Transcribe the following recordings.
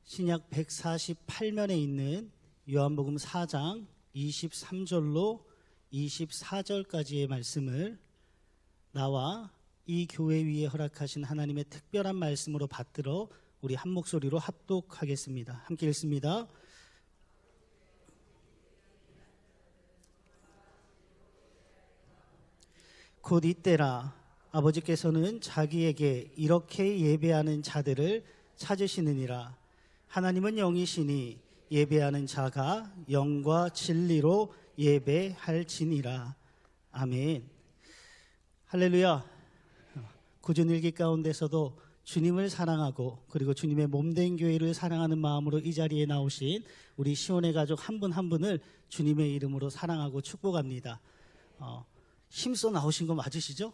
신약 148면에 있는 요한복음 4장 23절로 24절까지의 말씀을 나와 이 교회 위에 허락하신 하나님의 특별한 말씀으로 받들어 우리 한 목소리로 합독하겠습니다. 함께 읽습니다. 곧 이때라 아버지께서는 자기에게 이렇게 예배하는 자들을 찾으시느니라. 하나님은 영이시니 예배하는 자가 영과 진리로 예배할지니라. 아멘. 할렐루야. 구준일기 가운데서도 주님을 사랑하고 그리고 주님의 몸된 교회를 사랑하는 마음으로 이 자리에 나오신 우리 시온의 가족 한 분 한 분을 주님의 이름으로 사랑하고 축복합니다. 힘써 나오신 거 맞으시죠?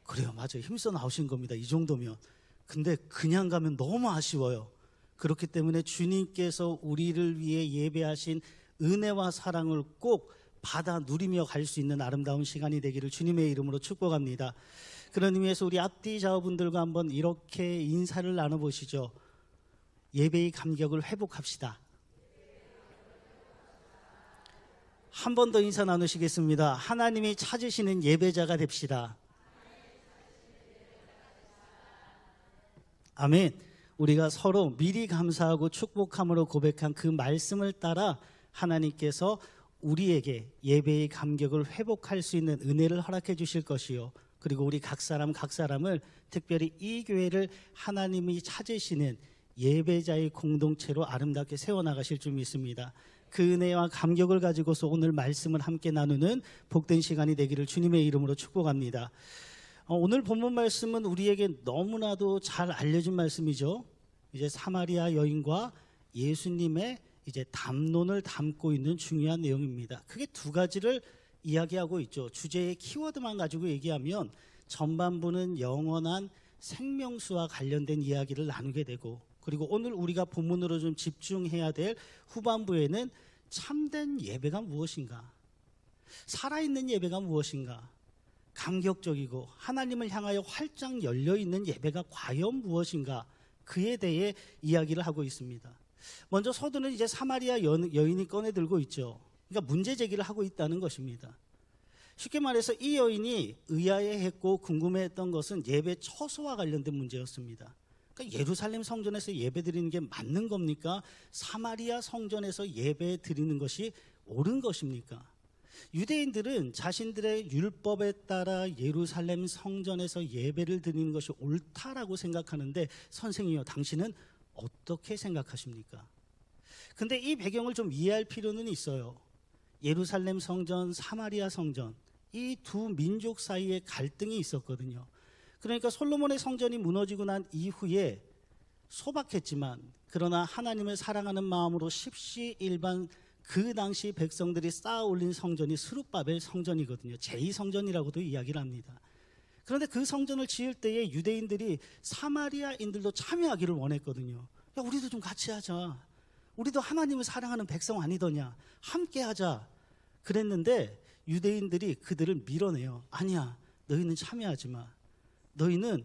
그래요, 맞아요. 힘써 나오신 겁니다. 이 정도면. 근데 그냥 가면 너무 아쉬워요. 그렇기 때문에 주님께서 우리를 위해 예배하신 은혜와 사랑을 꼭 받아 누리며 갈 수 있는 아름다운 시간이 되기를 주님의 이름으로 축복합니다. 그런 의미에서 우리 앞뒤 좌우분들과 한번 이렇게 인사를 나눠보시죠. 예배의 감격을 회복합시다. 한 번 더 인사 나누시겠습니다. 하나님이 찾으시는 예배자가 됩시다. 아멘. 우리가 서로 미리 감사하고 축복함으로 고백한 그 말씀을 따라 하나님께서 우리에게 예배의 감격을 회복할 수 있는 은혜를 허락해 주실 것이요, 그리고 우리 각 사람을 특별히 이 교회를 하나님이 찾으시는 예배자의 공동체로 아름답게 세워나가실 줄 믿습니다. 그 은혜와 감격을 가지고서 오늘 말씀을 함께 나누는 복된 시간이 되기를 주님의 이름으로 축복합니다. 오늘 본문 말씀은 우리에게 너무나도 잘 알려진 말씀이죠. 이제 사마리아 여인과 예수님의 이제 담론을 담고 있는 중요한 내용입니다. 크게 두 가지를 이야기하고 있죠. 주제의 키워드만 가지고 얘기하면 전반부는 영원한 생명수와 관련된 이야기를 나누게 되고, 그리고 오늘 우리가 본문으로 좀 집중해야 될 후반부에는 참된 예배가 무엇인가, 살아있는 예배가 무엇인가, 감격적이고 하나님을 향하여 활짝 열려있는 예배가 과연 무엇인가, 그에 대해 이야기를 하고 있습니다. 먼저 서두는 이제 사마리아 여인이 꺼내들고 있죠. 그러니까 문제 제기를 하고 있다는 것입니다. 쉽게 말해서 이 여인이 의아해했고 궁금해했던 것은 예배 처소와 관련된 문제였습니다. 그러니까 예루살렘 성전에서 예배 드리는 게 맞는 겁니까? 사마리아 성전에서 예배 드리는 것이 옳은 것입니까? 유대인들은 자신들의 율법에 따라 예루살렘 성전에서 예배를 드리는 것이 옳다라고 생각하는데, 선생님이요, 당신은 어떻게 생각하십니까? 근데 이 배경을 좀 이해할 필요는 있어요. 예루살렘 성전, 사마리아 성전, 이 두 민족 사이에 갈등이 있었거든요. 그러니까 솔로몬의 성전이 무너지고 난 이후에 소박했지만 그러나 하나님을 사랑하는 마음으로 십시일반 그 당시 백성들이 쌓아 올린 성전이 스룹바벨 성전이거든요. 제2성전이라고도 이야기를 합니다. 그런데 그 성전을 지을 때에 유대인들이 사마리아인들도 참여하기를 원했거든요. 야, 우리도 좀 같이 하자. 우리도 하나님을 사랑하는 백성 아니더냐. 함께 하자. 그랬는데 유대인들이 그들을 밀어내요. 아니야, 너희는 참여하지 마. 너희는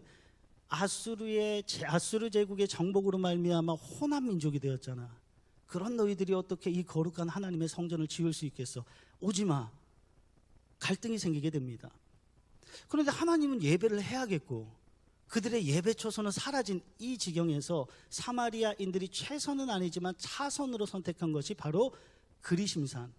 아수르 제국의 정복으로 말미암아 혼합 민족이 되었잖아. 그런 너희들이 어떻게 이 거룩한 하나님의 성전을 지을 수 있겠어? 오지 마. 갈등이 생기게 됩니다. 그런데 하나님은 예배를 해야겠고 그들의 예배 초소는 사라진 이 지경에서 사마리아인들이 최선은 아니지만 차선으로 선택한 것이 바로 그리심산.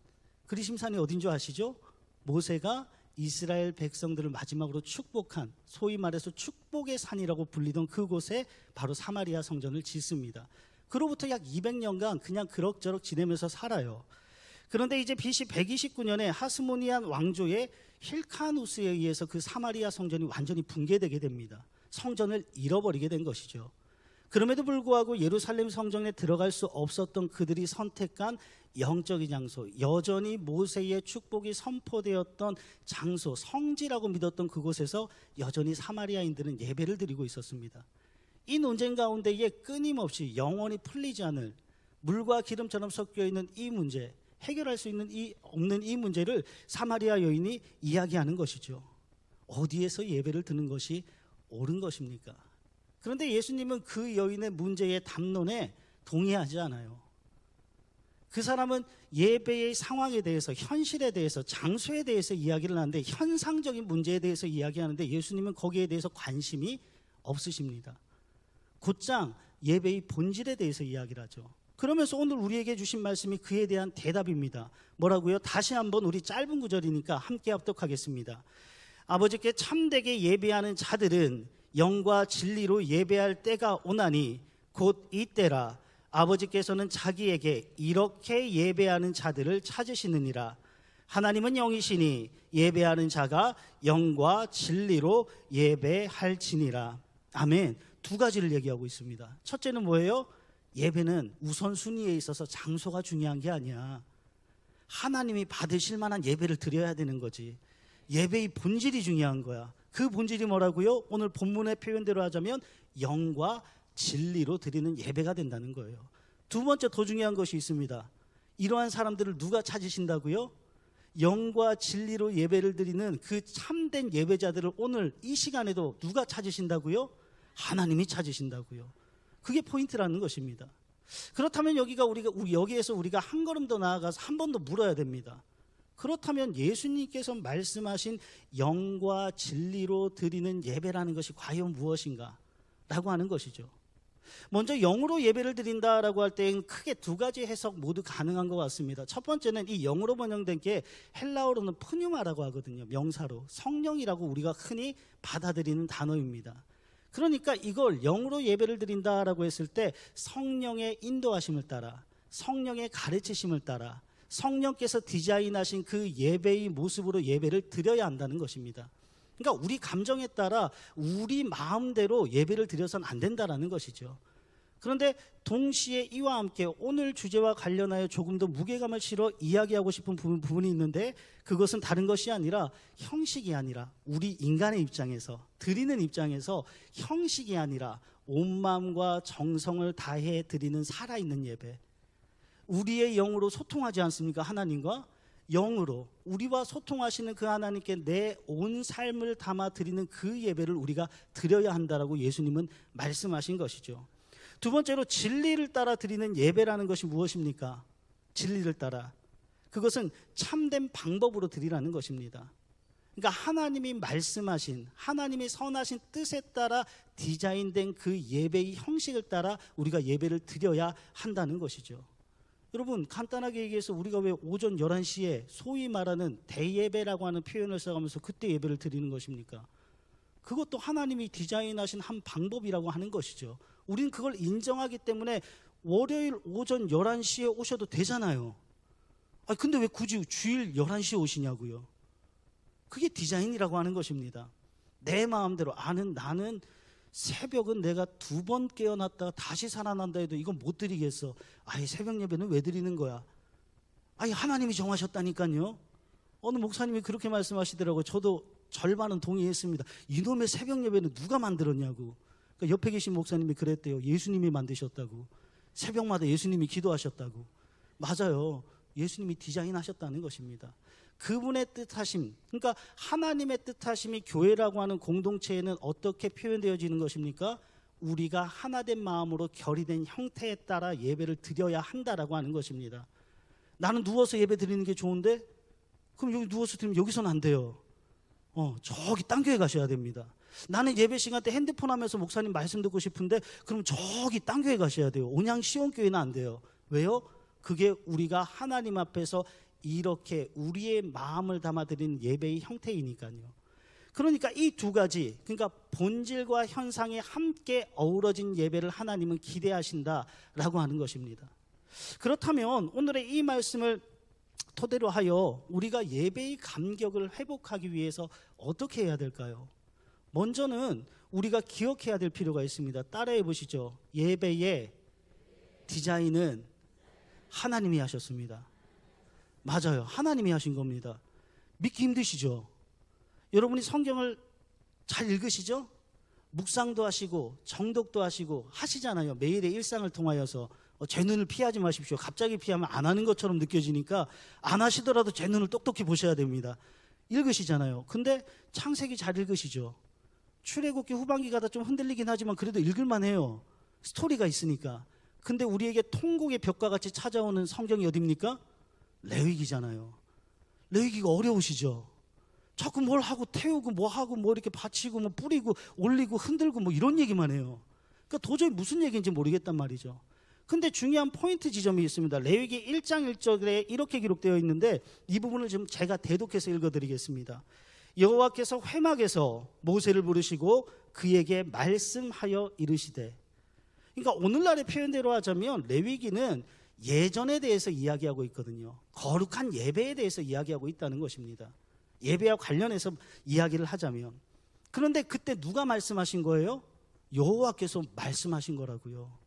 그리심산이 어딘 줄 아시죠? 모세가 이스라엘 백성들을 마지막으로 축복한, 소위 말해서 축복의 산이라고 불리던 그곳에 바로 사마리아 성전을 짓습니다. 그로부터 약 200년간 그냥 그럭저럭 지내면서 살아요. 그런데 이제 BC 129년에 하스모니안 왕조의 힐카누스에 의해서 그 사마리아 성전이 완전히 붕괴되게 됩니다. 성전을 잃어버리게 된 것이죠. 그럼에도 불구하고 예루살렘 성전에 들어갈 수 없었던 그들이 선택한 영적인 장소, 여전히 모세의 축복이 선포되었던 장소, 성지라고 믿었던 그곳에서 여전히 사마리아인들은 예배를 드리고 있었습니다. 이 논쟁 가운데에 끊임없이 영원히 풀리지 않을 물과 기름처럼 섞여 있는 이 문제, 해결할 수 없는 이 문제를 사마리아 여인이 이야기하는 것이죠. 어디에서 예배를 드는 것이 옳은 것입니까? 그런데 예수님은 그 여인의 문제의 담론에 동의하지 않아요. 그 사람은 예배의 상황에 대해서, 현실에 대해서, 장소에 대해서 이야기를 하는데, 현상적인 문제에 대해서 이야기하는데 예수님은 거기에 대해서 관심이 없으십니다. 곧장 예배의 본질에 대해서 이야기를 하죠. 그러면서 오늘 우리에게 주신 말씀이 그에 대한 대답입니다. 뭐라고요? 다시 한번 우리 짧은 구절이니까 함께 합독하겠습니다. 아버지께 참되게 예배하는 자들은 영과 진리로 예배할 때가 오나니 곧 이때라. 아버지께서는 자기에게 이렇게 예배하는 자들을 찾으시느니라. 하나님은 영이시니 예배하는 자가 영과 진리로 예배할지니라. 아멘. 두 가지를 얘기하고 있습니다. 첫째는 뭐예요? 예배는 우선순위에 있어서 장소가 중요한 게 아니야. 하나님이 받으실 만한 예배를 드려야 되는 거지. 예배의 본질이 중요한 거야. 그 본질이 뭐라고요? 오늘 본문의 표현대로 하자면 영과 진리로 드리는 예배가 된다는 거예요. 두 번째 더 중요한 것이 있습니다. 이러한 사람들을 누가 찾으신다고요? 영과 진리로 예배를 드리는 그 참된 예배자들을 오늘 이 시간에도 누가 찾으신다고요? 하나님이 찾으신다고요. 그게 포인트라는 것입니다. 그렇다면 여기에서 우리가 한 걸음 더 나아가서 한 번 더 물어야 됩니다. 그렇다면 예수님께서 말씀하신 영과 진리로 드리는 예배라는 것이 과연 무엇인가? 라고 하는 것이죠. 먼저 영으로 예배를 드린다라고 할 때는 크게 두 가지 해석 모두 가능한 것 같습니다. 첫 번째는 이 영으로 번역된 게 헬라어로는 푸뉴마라고 하거든요. 명사로 성령이라고 우리가 흔히 받아들이는 단어입니다. 그러니까 이걸 영으로 예배를 드린다라고 했을 때 성령의 인도하심을 따라, 성령의 가르치심을 따라 성령께서 디자인하신 그 예배의 모습으로 예배를 드려야 한다는 것입니다. 그러니까 우리 감정에 따라 우리 마음대로 예배를 드려서는 안 된다는 것이죠. 그런데 동시에 이와 함께 오늘 주제와 관련하여 조금 더 무게감을 실어 이야기하고 싶은 부분이 있는데, 그것은 다른 것이 아니라 형식이 아니라 우리 인간의 입장에서, 드리는 입장에서 형식이 아니라 온 마음과 정성을 다해 드리는 살아있는 예배. 우리의 영으로 소통하지 않습니까? 하나님과 영으로 우리와 소통하시는 그 하나님께 내 온 삶을 담아 드리는 그 예배를 우리가 드려야 한다라고 예수님은 말씀하신 것이죠. 두 번째로 진리를 따라 드리는 예배라는 것이 무엇입니까? 진리를 따라, 그것은 참된 방법으로 드리라는 것입니다. 그러니까 하나님이 말씀하신, 하나님이 선하신 뜻에 따라 디자인된 그 예배의 형식을 따라 우리가 예배를 드려야 한다는 것이죠. 여러분, 간단하게 얘기해서 우리가 왜 오전 11시에 소위 말하는 대예배라고 하는 표현을 써가면서 그때 예배를 드리는 것입니까? 그것도 하나님이 디자인하신 한 방법이라고 하는 것이죠. 우리는 그걸 인정하기 때문에 월요일 오전 11시에 오셔도 되잖아요. 근데 왜 굳이 주일 11시에 오시냐고요? 그게 디자인이라고 하는 것입니다. 내 마음대로 나는 새벽은 내가 2번 깨어났다가 다시 살아난다 해도 이건 못 드리겠어. 새벽 예배는 왜 드리는 거야? 하나님이 정하셨다니까요. 어느 목사님이 그렇게 말씀하시더라고요. 저도 절반은 동의했습니다. 이놈의 새벽 예배는 누가 만들었냐고. 그러니까 옆에 계신 목사님이 그랬대요. 예수님이 만드셨다고. 새벽마다 예수님이 기도하셨다고. 맞아요. 예수님이 디자인하셨다는 것입니다. 그분의 뜻하심, 그러니까 하나님의 뜻하심이 교회라고 하는 공동체에는 어떻게 표현되어지는 것입니까? 우리가 하나된 마음으로 결의된 형태에 따라 예배를 드려야 한다라고 하는 것입니다. 나는 누워서 예배 드리는 게 좋은데, 그럼 여기 누워서 드리면 여기서는 안 돼요. 저기 딴 교회 가셔야 됩니다. 나는 예배 시간 때 핸드폰 하면서 목사님 말씀 듣고 싶은데, 그럼 저기 딴 교회 가셔야 돼요. 온양 시온교회는 안 돼요. 왜요? 그게 우리가 하나님 앞에서 이렇게 우리의 마음을 담아드리는 예배의 형태이니까요. 그러니까 이 두 가지, 그러니까 본질과 현상이 함께 어우러진 예배를 하나님은 기대하신다라고 하는 것입니다. 그렇다면 오늘의 이 말씀을 토대로 하여 우리가 예배의 감격을 회복하기 위해서 어떻게 해야 될까요? 먼저는 우리가 기억해야 될 필요가 있습니다. 따라해 보시죠. 예배의 디자인은 하나님이 하셨습니다. 맞아요. 하나님이 하신 겁니다. 믿기 힘드시죠? 여러분이 성경을 잘 읽으시죠? 묵상도 하시고 정독도 하시고 하시잖아요. 매일의 일상을 통하여서 제 눈을 피하지 마십시오. 갑자기 피하면 안 하는 것처럼 느껴지니까 안 하시더라도 제 눈을 똑똑히 보셔야 됩니다. 읽으시잖아요. 근데 창세기 잘 읽으시죠? 출애굽기 후반기가 다 좀 흔들리긴 하지만 그래도 읽을만 해요. 스토리가 있으니까. 근데 우리에게 통곡의 벽과 같이 찾아오는 성경이 어딥니까? 레위기잖아요. 레위기가 어려우시죠? 자꾸 뭘 하고 태우고 뭐 하고 뭐 이렇게 바치고 뭐 뿌리고 올리고 흔들고 뭐 이런 얘기만 해요. 그러니까 도저히 무슨 얘기인지 모르겠단 말이죠. 근데 중요한 포인트 지점이 있습니다. 레위기 1장 1절에 이렇게 기록되어 있는데 이 부분을 좀 제가 대독해서 읽어드리겠습니다. 여호와께서 회막에서 모세를 부르시고 그에게 말씀하여 이르시되, 그러니까 오늘날의 표현대로 하자면 레위기는 예전에 대해서 이야기하고 있거든요. 거룩한 예배에 대해서 이야기하고 있다는 것입니다. 예배와 관련해서 이야기를 하자면. 그런데 그때 누가 말씀하신 거예요? 여호와께서 말씀하신 거라고요.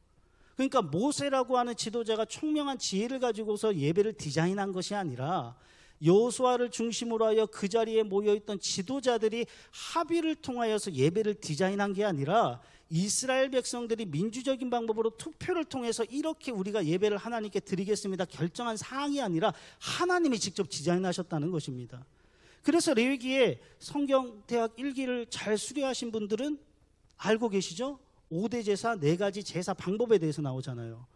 그러니까 모세라고 하는 지도자가 총명한 지혜를 가지고서 예배를 디자인한 것이 아니라 여호수아를 중심으로 하여 그 자리에 모여있던 지도자들이 합의를 통하여서 예배를 디자인한 게 아니라 이스라엘 백성들이 민주적인 방법으로 투표를 통해서 이렇게 우리가 예배를 하나님께 드리겠습니다 결정한 사항이 아니라 하나님이 직접 디자인하셨다는 것입니다. 그래서 레위기에 성경대학 1기를 잘 수료하신 분들은 알고 계시죠? 5대 제사, 4가지 제사 방법에 대해서 나오잖아요.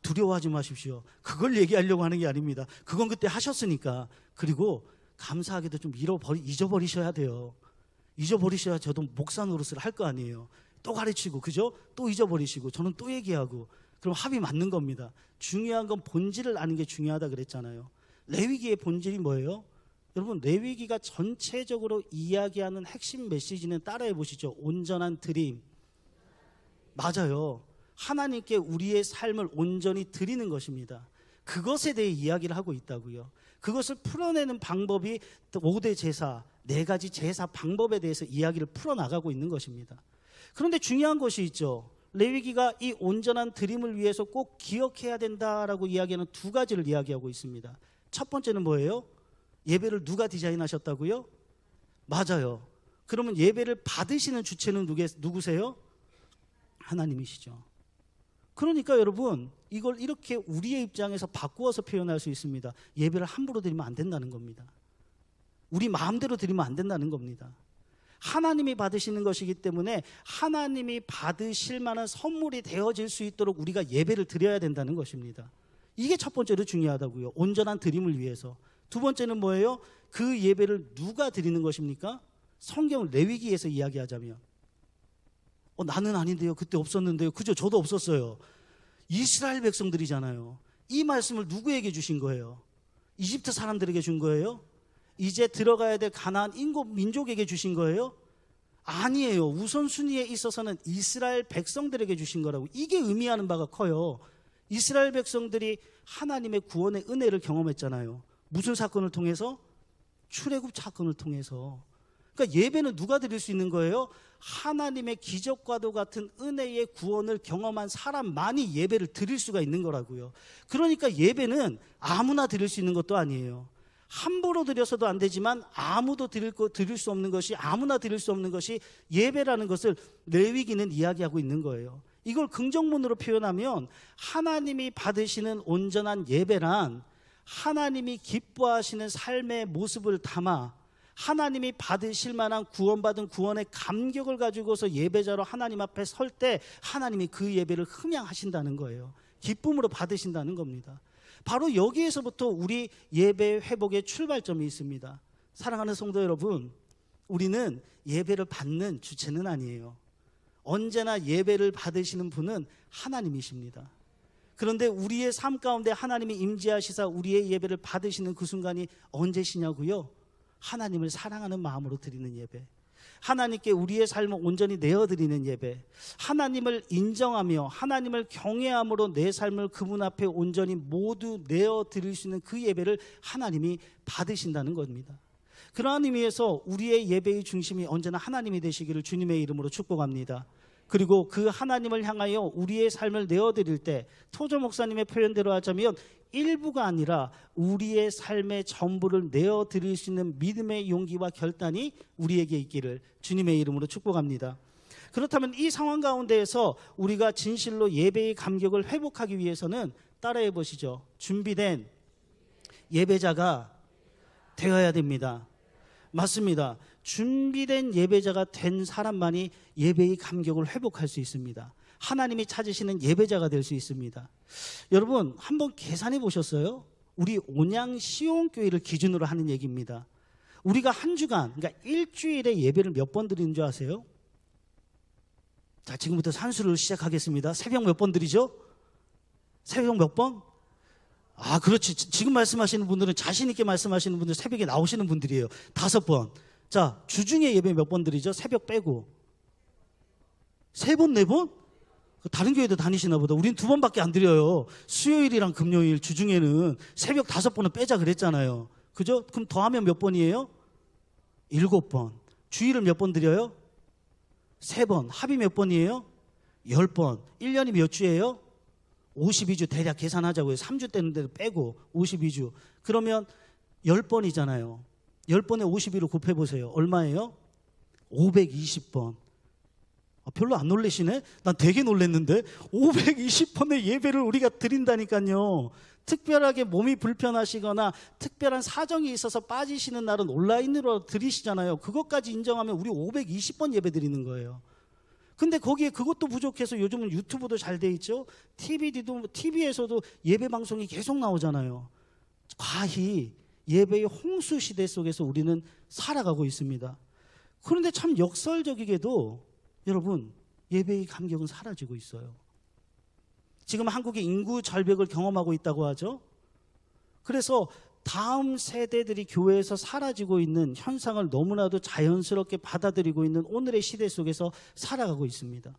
두려워하지 마십시오. 그걸 얘기하려고 하는 게 아닙니다. 그건 그때 하셨으니까. 그리고 감사하게도 좀 잊어버리셔야 돼요. 잊어버리셔야 저도 목사 노릇을 할 거 아니에요. 또 가르치고, 그죠? 또 잊어버리시고, 저는 또 얘기하고. 그럼 합이 맞는 겁니다. 중요한 건 본질을 아는 게 중요하다 그랬잖아요. 레위기의 본질이 뭐예요? 여러분, 레위기가 전체적으로 이야기하는 핵심 메시지는 따라해 보시죠. 온전한 드림. 맞아요. 하나님께 우리의 삶을 온전히 드리는 것입니다. 그것에 대해 이야기를 하고 있다고요. 그것을 풀어내는 방법이 5대 제사, 4가지 제사 방법에 대해서 이야기를 풀어나가고 있는 것입니다. 그런데 중요한 것이 있죠. 레위기가 이 온전한 드림을 위해서 꼭 기억해야 된다라고 이야기하는 2가지를 이야기하고 있습니다. 첫 번째는 뭐예요? 예배를 누가 디자인하셨다고요? 맞아요. 그러면 예배를 받으시는 주체는 누구세요? 하나님이시죠. 그러니까 여러분, 이걸 이렇게 우리의 입장에서 바꾸어서 표현할 수 있습니다. 예배를 함부로 드리면 안 된다는 겁니다. 우리 마음대로 드리면 안 된다는 겁니다. 하나님이 받으시는 것이기 때문에 하나님이 받으실 만한 선물이 되어질 수 있도록 우리가 예배를 드려야 된다는 것입니다. 이게 첫 번째로 중요하다고요. 온전한 드림을 위해서. 2번째는 뭐예요? 그 예배를 누가 드리는 것입니까? 성경 레위기에서 이야기하자면 나는 아닌데요. 그때 없었는데요. 그죠? 저도 없었어요. 이스라엘 백성들이잖아요. 이 말씀을 누구에게 주신 거예요? 이집트 사람들에게 준 거예요? 이제 들어가야 될 가나안 인고 민족에게 주신 거예요? 아니에요. 우선순위에 있어서는 이스라엘 백성들에게 주신 거라고. 이게 의미하는 바가 커요. 이스라엘 백성들이 하나님의 구원의 은혜를 경험했잖아요. 무슨 사건을 통해서? 출애굽 사건을 통해서. 그러니까 예배는 누가 드릴 수 있는 거예요? 하나님의 기적과도 같은 은혜의 구원을 경험한 사람만이 예배를 드릴 수가 있는 거라고요. 그러니까 예배는 아무나 드릴 수 있는 것도 아니에요. 함부로 드려서도 안 되지만 아무도 드릴 수 없는 것이, 아무나 드릴 수 없는 것이 예배라는 것을 레위기는 이야기하고 있는 거예요. 이걸 긍정문으로 표현하면 하나님이 받으시는 온전한 예배란 하나님이 기뻐하시는 삶의 모습을 담아 하나님이 받으실 만한 구원받은 구원의 감격을 가지고서 예배자로 하나님 앞에 설 때 하나님이 그 예배를 흠양하신다는 거예요. 기쁨으로 받으신다는 겁니다. 바로 여기에서부터 우리 예배 회복의 출발점이 있습니다. 사랑하는 성도 여러분, 우리는 예배를 받는 주체는 아니에요. 언제나 예배를 받으시는 분은 하나님이십니다. 그런데 우리의 삶 가운데 하나님이 임재하시사 우리의 예배를 받으시는 그 순간이 언제시냐고요? 하나님을 사랑하는 마음으로 드리는 예배, 하나님께 우리의 삶을 온전히 내어드리는 예배, 하나님을 인정하며 하나님을 경외함으로 내 삶을 그분 앞에 온전히 모두 내어드릴 수 있는 그 예배를 하나님이 받으신다는 겁니다. 그러한 의미에서 우리의 예배의 중심이 언제나 하나님이 되시기를 주님의 이름으로 축복합니다. 그리고 그 하나님을 향하여 우리의 삶을 내어드릴 때 토조 목사님의 표현대로 하자면 일부가 아니라 우리의 삶의 전부를 내어드릴 수 있는 믿음의 용기와 결단이 우리에게 있기를 주님의 이름으로 축복합니다. 그렇다면 이 상황 가운데에서 우리가 진실로 예배의 감격을 회복하기 위해서는 따라해 보시죠. 준비된 예배자가 되어야 됩니다. 맞습니다. 준비된 예배자가 된 사람만이 예배의 감격을 회복할 수 있습니다. 하나님이 찾으시는 예배자가 될 수 있습니다. 여러분 한번 계산해 보셨어요? 우리 온양 시온교회를 기준으로 하는 얘기입니다. 우리가 한 주간, 그러니까 일주일에 예배를 몇 번 드리는 줄 아세요? 자, 지금부터 산수를 시작하겠습니다. 새벽 몇 번 드리죠? 새벽 몇 번? 아, 그렇지. 지금 말씀하시는 분들은 자신 있게 말씀하시는 분들 새벽에 나오시는 분들이에요. 5번. 자, 주중에 예배 몇 번 드리죠? 새벽 빼고. 3번, 4번? 다른 교회도 다니시나 보다. 우린 2번밖에 안 드려요. 수요일이랑 금요일 주중에는 새벽 5번은 빼자 그랬잖아요. 그죠? 그럼 더하면 몇 번이에요? 7번. 주일을 몇 번 드려요? 3번. 합이 몇 번이에요? 10번. 1년이 몇 주예요? 52주. 대략 계산하자고요. 3주 때는데 빼고 52주. 그러면 10번이잖아요. 10번에 52로 곱해보세요. 얼마예요? 520번. 별로 안 놀라시네? 난 되게 놀랐는데 520번의 예배를 우리가 드린다니까요. 특별하게 몸이 불편하시거나 특별한 사정이 있어서 빠지시는 날은 온라인으로 드리시잖아요. 그것까지 인정하면 우리 520번 예배 드리는 거예요. 근데 거기에 그것도 부족해서 요즘은 유튜브도 잘 돼 있죠. TV에서도 예배 방송이 계속 나오잖아요. 과히 예배의 홍수 시대 속에서 우리는 살아가고 있습니다. 그런데 참 역설적이게도 여러분 예배의 감격은 사라지고 있어요. 지금 한국이 인구 절벽을 경험하고 있다고 하죠. 그래서 다음 세대들이 교회에서 사라지고 있는 현상을 너무나도 자연스럽게 받아들이고 있는 오늘의 시대 속에서 살아가고 있습니다.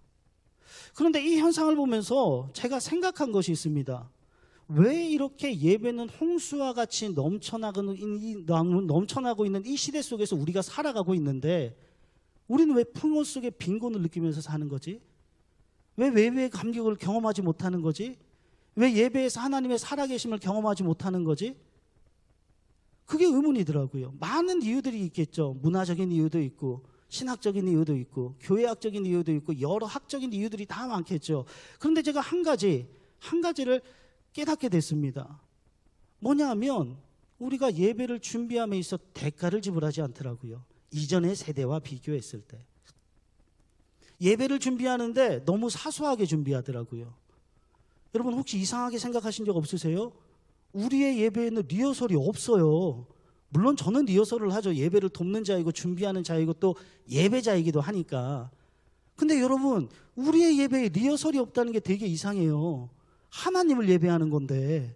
그런데 이 현상을 보면서 제가 생각한 것이 있습니다. 왜 이렇게 예배는 홍수와 같이 넘쳐나고 있는 이 시대 속에서 우리가 살아가고 있는데 우리는 왜 풍요 속에 빈곤을 느끼면서 사는 거지? 왜 예배의 감격을 경험하지 못하는 거지? 왜 예배에서 하나님의 살아계심을 경험하지 못하는 거지? 그게 의문이더라고요. 많은 이유들이 있겠죠. 문화적인 이유도 있고 신학적인 이유도 있고 교회학적인 이유도 있고 여러 학적인 이유들이 다 많겠죠. 그런데 제가 한 가지를 깨닫게 됐습니다. 뭐냐 하면 우리가 예배를 준비함에 있어 대가를 지불하지 않더라고요. 이전의 세대와 비교했을 때 예배를 준비하는데 너무 사소하게 준비하더라고요. 여러분 혹시 이상하게 생각하신 적 없으세요? 우리의 예배에는 리허설이 없어요. 물론 저는 리허설을 하죠. 예배를 돕는 자이고 준비하는 자이고 또 예배자이기도 하니까. 근데 여러분 우리의 예배에 리허설이 없다는 게 되게 이상해요. 하나님을 예배하는 건데.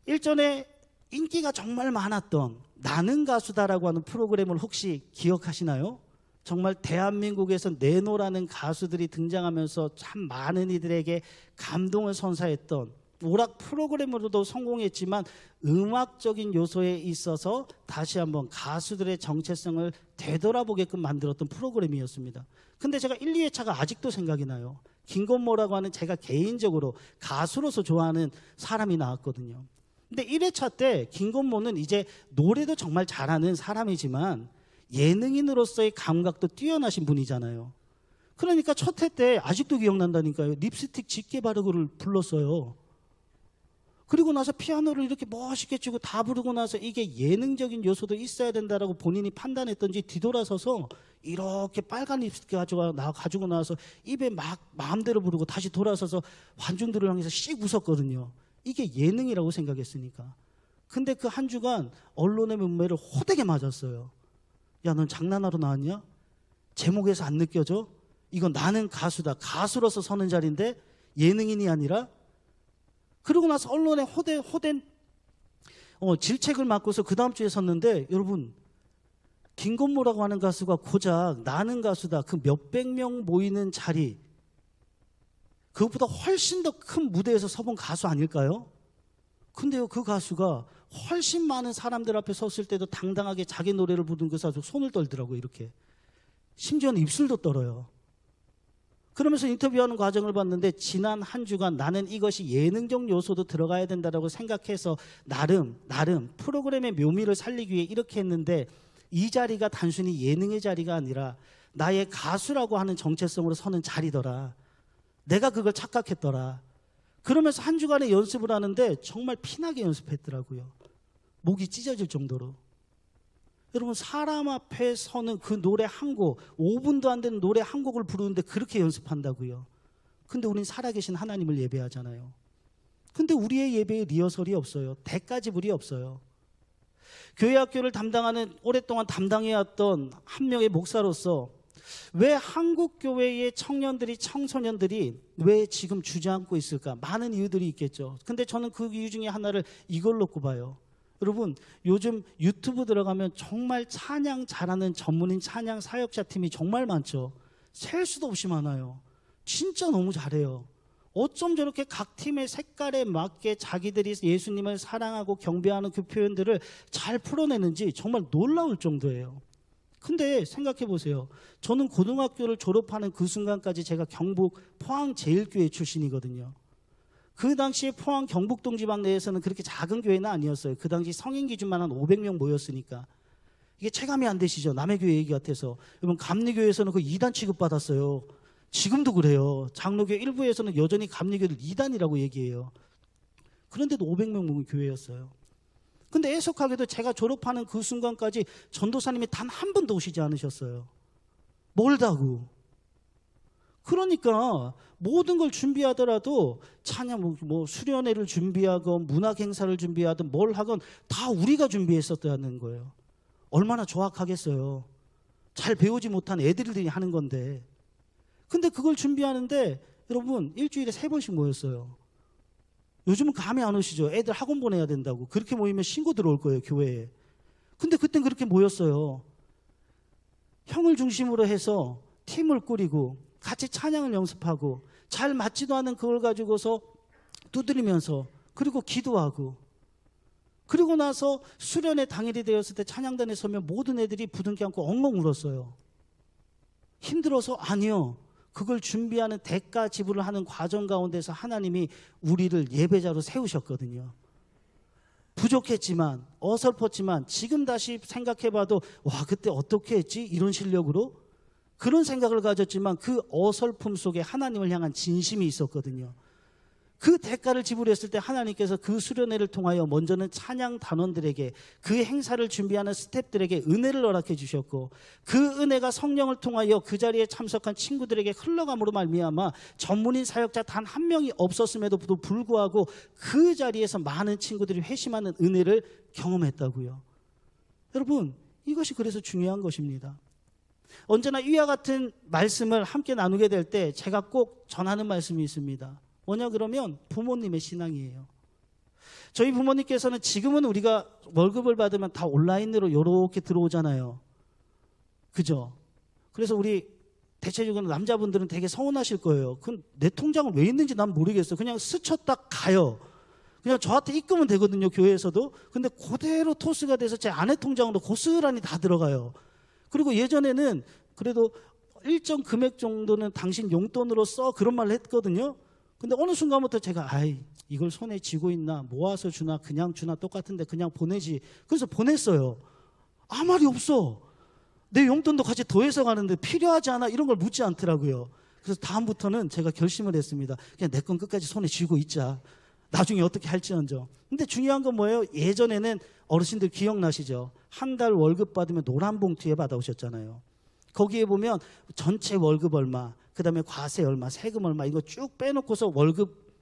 일전에 인기가 정말 많았던 나는 가수다라고 하는 프로그램을 혹시 기억하시나요? 정말 대한민국에서 네노라는 가수들이 등장하면서 참 많은 이들에게 감동을 선사했던 오락 프로그램으로도 성공했지만 음악적인 요소에 있어서 다시 한번 가수들의 정체성을 되돌아보게끔 만들었던 프로그램이었습니다. 근데 제가 1, 2회차가 아직도 생각이 나요. 김건모라고 하는 제가 개인적으로 가수로서 좋아하는 사람이 나왔거든요. 근데 1회차 때 김건모는 이제 노래도 정말 잘하는 사람이지만 예능인으로서의 감각도 뛰어나신 분이잖아요. 그러니까 첫 회 때 아직도 기억난다니까요. 립스틱 짙게 바르고를 불렀어요. 그리고 나서 피아노를 이렇게 멋있게 치고 다 부르고 나서 이게 예능적인 요소도 있어야 된다라고 본인이 판단했던지 뒤돌아서서 이렇게 빨간 립스틱 가지고 나와서 입에 막 마음대로 부르고 다시 돌아서서 관중들을 향해서 씩 웃었거든요. 이게 예능이라고 생각했으니까. 근데 그 한 주간 언론의 문매를 호되게 맞았어요. 야, 넌 장난하러 나왔냐? 제목에서 안 느껴져? 이건 나는 가수다. 가수로서 서는 자리인데 예능인이 아니라. 그러고 나서 언론에 호된 질책을 맞고서 그 다음 주에 섰는데 여러분 김건모라고 하는 가수가 고작 나는 가수다. 그 몇백 명 모이는 자리 그것보다 훨씬 더 큰 무대에서 서본 가수 아닐까요? 근데요 그 가수가 훨씬 많은 사람들 앞에 섰을 때도 당당하게 자기 노래를 부른 그 가수 손을 떨더라고요. 이렇게 심지어는 입술도 떨어요. 그러면서 인터뷰하는 과정을 봤는데 지난 한 주간 나는 이것이 예능적 요소도 들어가야 된다고 생각해서 나름 프로그램의 묘미를 살리기 위해 이렇게 했는데 이 자리가 단순히 예능의 자리가 아니라 나의 가수라고 하는 정체성으로 서는 자리더라. 내가 그걸 착각했더라. 그러면서 한 주간의 연습을 하는데 정말 피나게 연습했더라고요. 목이 찢어질 정도로. 여러분 사람 앞에 서는 그 노래 한 곡, 5분도 안 되는 노래 한 곡을 부르는데 그렇게 연습한다고요. 근데 우린 살아계신 하나님을 예배하잖아요. 근데 우리의 예배에 리허설이 없어요. 대가지불이 없어요. 교회 학교를 담당하는, 오랫동안 담당해왔던 한 명의 목사로서 왜 한국 교회의 청년들이, 청소년들이 왜 지금 주저앉고 있을까? 많은 이유들이 있겠죠. 근데 저는 그 이유 중에 하나를 이걸로 꼽아요. 여러분, 요즘 유튜브 들어가면 정말 찬양 잘하는 전문인 찬양 사역자 팀이 정말 많죠. 셀 수도 없이 많아요. 진짜 너무 잘해요. 어쩜 저렇게 각 팀의 색깔에 맞게 자기들이 예수님을 사랑하고 경배하는 그 표현들을 잘 풀어내는지 정말 놀라울 정도예요. 근데 생각해 보세요. 저는 고등학교를 졸업하는 그 순간까지 제가 경북 포항제일교회 출신이거든요. 그 당시에 포항 경북동 지방 내에서는 그렇게 작은 교회는 아니었어요. 그 당시 성인 기준만 한 500명 모였으니까. 이게 체감이 안 되시죠? 남의 교회 얘기 같아서. 여러분, 감리교회에서는 그 2단 취급받았어요. 지금도 그래요. 장로교 일부에서는 여전히 감리교를 2단이라고 얘기해요. 그런데도 500명 모은 교회였어요. 근데 애석하게도 제가 졸업하는 그 순간까지 전도사님이 단 한 번도 오시지 않으셨어요. 멀다고. 그러니까 모든 걸 준비하더라도 찬양, 수련회를 준비하건 문학 행사를 준비하든 뭘 하건 다 우리가 준비했었다는 거예요. 얼마나 조악하겠어요. 잘 배우지 못한 애들이 하는 건데. 근데 그걸 준비하는데 여러분 일주일에 3번씩 모였어요. 요즘은 감이 안 오시죠? 애들 학원 보내야 된다고. 그렇게 모이면 신고 들어올 거예요, 교회에. 근데 그땐 그렇게 모였어요. 형을 중심으로 해서 팀을 꾸리고 같이 찬양을 연습하고 잘 맞지도 않은 그걸 가지고서 두드리면서 그리고 기도하고 그리고 나서 수련회 당일이 되었을 때 찬양단에 서면 모든 애들이 부둥켜 안고 엉엉 울었어요. 힘들어서? 아니요. 그걸 준비하는 대가 지불을 하는 과정 가운데서 하나님이 우리를 예배자로 세우셨거든요. 부족했지만 어설펐지만 지금 다시 생각해봐도 와 그때 어떻게 했지? 이런 실력으로? 그런 생각을 가졌지만 그 어설픔 속에 하나님을 향한 진심이 있었거든요. 그 대가를 지불했을 때 하나님께서 그 수련회를 통하여 먼저는 찬양 단원들에게 그 행사를 준비하는 스태프들에게 은혜를 허락해 주셨고 그 은혜가 성령을 통하여 그 자리에 참석한 친구들에게 흘러감으로 말미암아 전문인 사역자 단 한 명이 없었음에도 불구하고 그 자리에서 많은 친구들이 회심하는 은혜를 경험했다고요. 여러분, 이것이 그래서 중요한 것입니다. 언제나 이와 같은 말씀을 함께 나누게 될 때 제가 꼭 전하는 말씀이 있습니다. 뭐냐 그러면 부모님의 신앙이에요. 저희 부모님께서는 지금은 우리가 월급을 받으면 다 온라인으로 이렇게 들어오잖아요. 그죠? 그래서 우리 대체적으로 남자분들은 되게 서운하실 거예요. 그럼 내 통장은 왜 있는지 난 모르겠어. 그냥 스쳤다 가요. 그냥 저한테 입금은 되거든요, 교회에서도. 근데 그대로 토스가 돼서 제 아내 통장으로 고스란히 다 들어가요. 그리고 예전에는 그래도 일정 금액 정도는 당신 용돈으로 써 그런 말을 했거든요. 근데 어느 순간부터 제가 이걸 손에 쥐고 있나 모아서 주나 그냥 주나 똑같은데 그냥 보내지. 그래서 보냈어요. 아무 말이 없어. 내 용돈도 같이 더해서 가는데 필요하지 않아? 이런 걸 묻지 않더라고요. 그래서 다음부터는 제가 결심을 했습니다. 그냥 내 건 끝까지 손에 쥐고 있자. 나중에 어떻게 할지언정. 근데 중요한 건 뭐예요? 예전에는 어르신들 기억나시죠? 한 달 월급 받으면 노란 봉투에 받아오셨잖아요. 거기에 보면 전체 월급 얼마, 그 다음에 과세 얼마, 세금 얼마 이거 쭉 빼놓고서 월급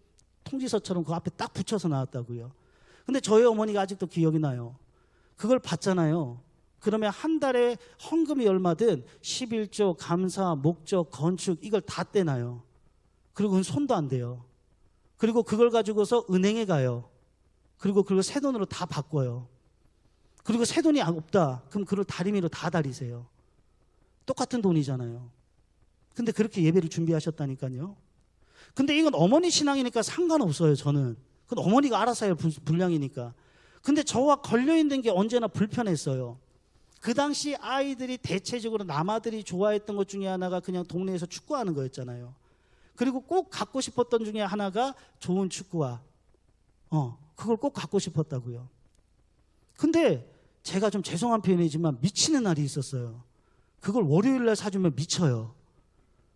통지서처럼 그 앞에 딱 붙여서 나왔다고요. 근데 저희 어머니가 아직도 기억이 나요. 그걸 받잖아요. 그러면 한 달에 헌금이 얼마든 11조, 감사, 목적, 건축 이걸 다 떼놔요. 그리고 그건 손도 안 대요. 그리고 그걸 가지고서 은행에 가요. 그리고 그걸 새 돈으로 다 바꿔요. 그리고 새 돈이 없다. 그럼 그걸 다리미로 다 다리세요. 똑같은 돈이잖아요. 근데 그렇게 예배를 준비하셨다니까요. 근데 이건 어머니 신앙이니까 상관없어요, 저는. 그건 어머니가 알아서 할 분량이니까. 근데 저와 걸려있는 게 언제나 불편했어요. 그 당시 아이들이 대체적으로 남아들이 좋아했던 것 중에 하나가 그냥 동네에서 축구하는 거였잖아요. 그리고 꼭 갖고 싶었던 중에 하나가 좋은 축구화. 그걸 꼭 갖고 싶었다고요. 근데 제가 좀 죄송한 표현이지만 미치는 날이 있었어요. 그걸 월요일날 사주면 미쳐요.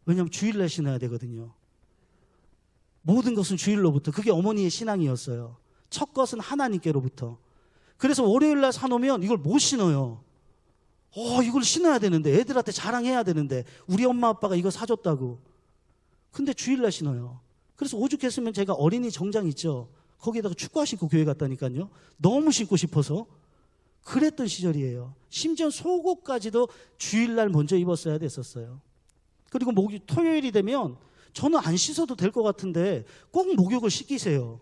왜냐하면 주일날 신어야 되거든요. 모든 것은 주일로부터. 그게 어머니의 신앙이었어요. 첫 것은 하나님께로부터. 그래서 월요일날 사놓으면 이걸 못 신어요. 이걸 신어야 되는데, 애들한테 자랑해야 되는데, 우리 엄마 아빠가 이거 사줬다고. 근데 주일날 신어요. 그래서 오죽했으면 제가 어린이 정장 있죠, 거기에다가 축구화 신고 교회 갔다니까요. 너무 신고 싶어서. 그랬던 시절이에요. 심지어 속옷까지도 주일날 먼저 입었어야 됐었어요. 그리고 토요일이 되면 저는 안 씻어도 될 것 같은데 꼭 목욕을 시키세요.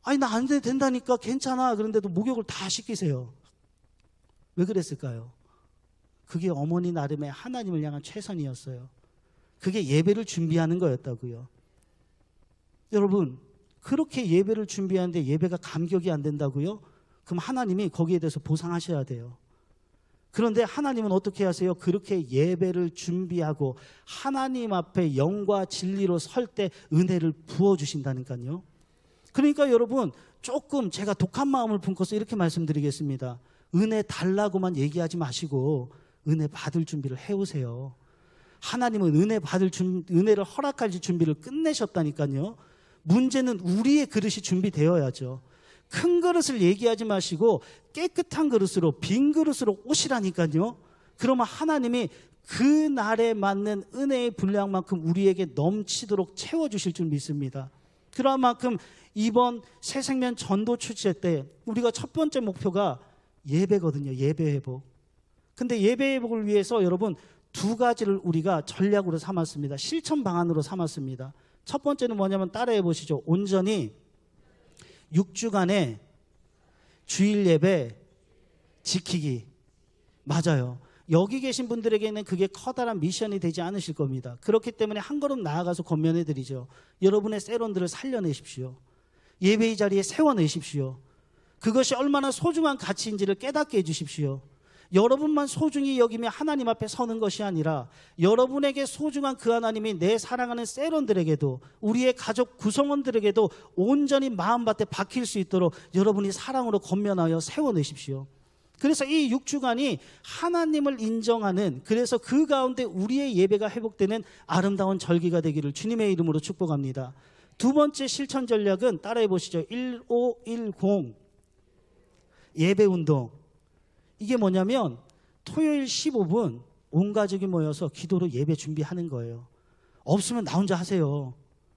아니, 나 안 된다니까, 괜찮아. 그런데도 목욕을 다 시키세요. 왜 그랬을까요? 그게 어머니 나름의 하나님을 향한 최선이었어요. 그게 예배를 준비하는 거였다고요. 여러분, 그렇게 예배를 준비하는데 예배가 감격이 안 된다고요? 그럼 하나님이 거기에 대해서 보상하셔야 돼요. 그런데 하나님은 어떻게 하세요? 그렇게 예배를 준비하고 하나님 앞에 영과 진리로 설 때 은혜를 부어주신다니까요. 그러니까 여러분, 조금 제가 독한 마음을 품고서 이렇게 말씀드리겠습니다. 은혜 달라고만 얘기하지 마시고 은혜 받을 준비를 해오세요. 하나님은 은혜를 허락할 준비를 끝내셨다니까요. 문제는 우리의 그릇이 준비되어야죠. 큰 그릇을 얘기하지 마시고 깨끗한 그릇으로, 빈 그릇으로 오시라니까요. 그러면 하나님이 그 날에 맞는 은혜의 분량만큼 우리에게 넘치도록 채워주실 줄 믿습니다. 그런 만큼 이번 새생명 전도 출제 때 우리가 첫 번째 목표가 예배거든요. 예배 회복. 근데 예배 회복을 위해서 여러분, 두 가지를 우리가 전략으로 삼았습니다. 실천 방안으로 삼았습니다. 첫 번째는 뭐냐면 따라해 보시죠. 온전히 6주간의 주일 예배 지키기. 맞아요. 여기 계신 분들에게는 그게 커다란 미션이 되지 않으실 겁니다. 그렇기 때문에 한 걸음 나아가서 권면해 드리죠. 여러분의 세론들을 살려내십시오. 예배의 자리에 세워내십시오. 그것이 얼마나 소중한 가치인지를 깨닫게 해주십시오. 여러분만 소중히 여기며 하나님 앞에 서는 것이 아니라 여러분에게 소중한 그 하나님이 내 사랑하는 세론들에게도, 우리의 가족 구성원들에게도 온전히 마음밭에 박힐 수 있도록 여러분이 사랑으로 권면하여 세워내십시오. 그래서 이 6주간이 하나님을 인정하는, 그래서 그 가운데 우리의 예배가 회복되는 아름다운 절기가 되기를 주님의 이름으로 축복합니다. 두 번째 실천 전략은 따라해 보시죠. 1510 예배운동. 이게 뭐냐면 토요일 15분 온 가족이 모여서 기도로 예배 준비하는 거예요. 없으면 나 혼자 하세요.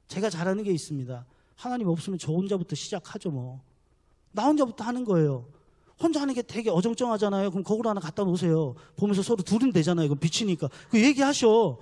제가 잘하는 게 있습니다. 하나님 없으면 저 혼자부터 시작하죠 뭐. 나 혼자부터 하는 거예요. 혼자 하는 게 되게 어정쩡하잖아요. 그럼 거울 하나 갖다 놓으세요. 보면서 서로 둘은 되잖아요. 그럼 비치니까. 그 얘기하셔.